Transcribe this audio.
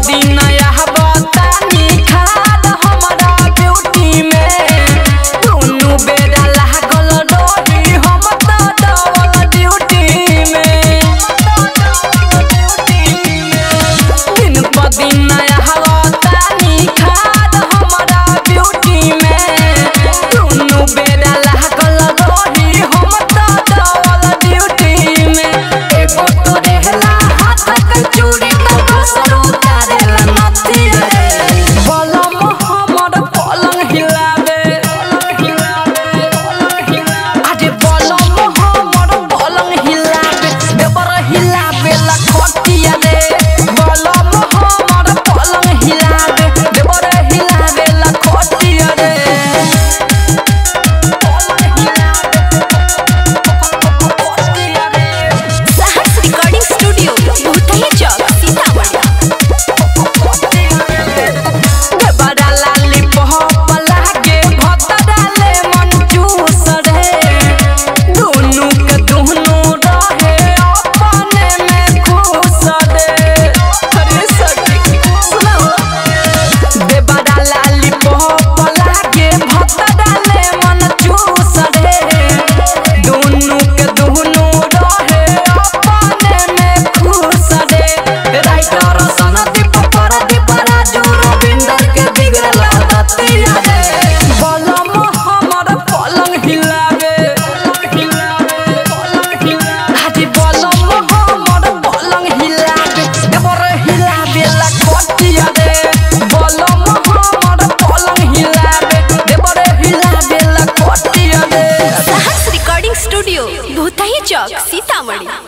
दिन यह बतानी खाद हमारा ब्यूटी में दोनों बेरा लागल रही हम तो डबल ड्यूटी में दिन प दिन यह बतानी खाद हमारा ब्यूटी में दोनों बेरा लागल रही हम तो डबल ड्यूटी में एगो तो रहला हाथ के चूड़ी तो दूसरो करेला नथी रे बलम हमर पलंग हिलावे अरे बलम हमर पलंग हिलावे देवर हिलावे ला खटिया रे बलम हमर पलंग हिलावे देवर हिलावे ला खटिया रे सहर्ष रिकॉर्डिंग स्टूडियो भूतही चौक सीतामढ़ी। देवरा लाली पहप लागे भतराले मन चूस रे दोनों के दोनों रहे अपने में खुश रे अरे सखी सुनो देवरा लाली पहप लागे भतराले मन चूस रे दोनों के दोनों रहे अपने में खुश रे राइटर सनदीप परदीप राजू रविंदर के बिगड़ल दतिया रे बलम हमर पलंग हिलावे हाजी बलम हमर पलंग हिलावे देवर हिलावे ला खटिया रे बलम हमर पलंग हिलावे देवर हिलावे ला खटिया रे सहर्ष रिकॉर्डिंग स्टूडियो भूतही चौक सीतामढ़ी।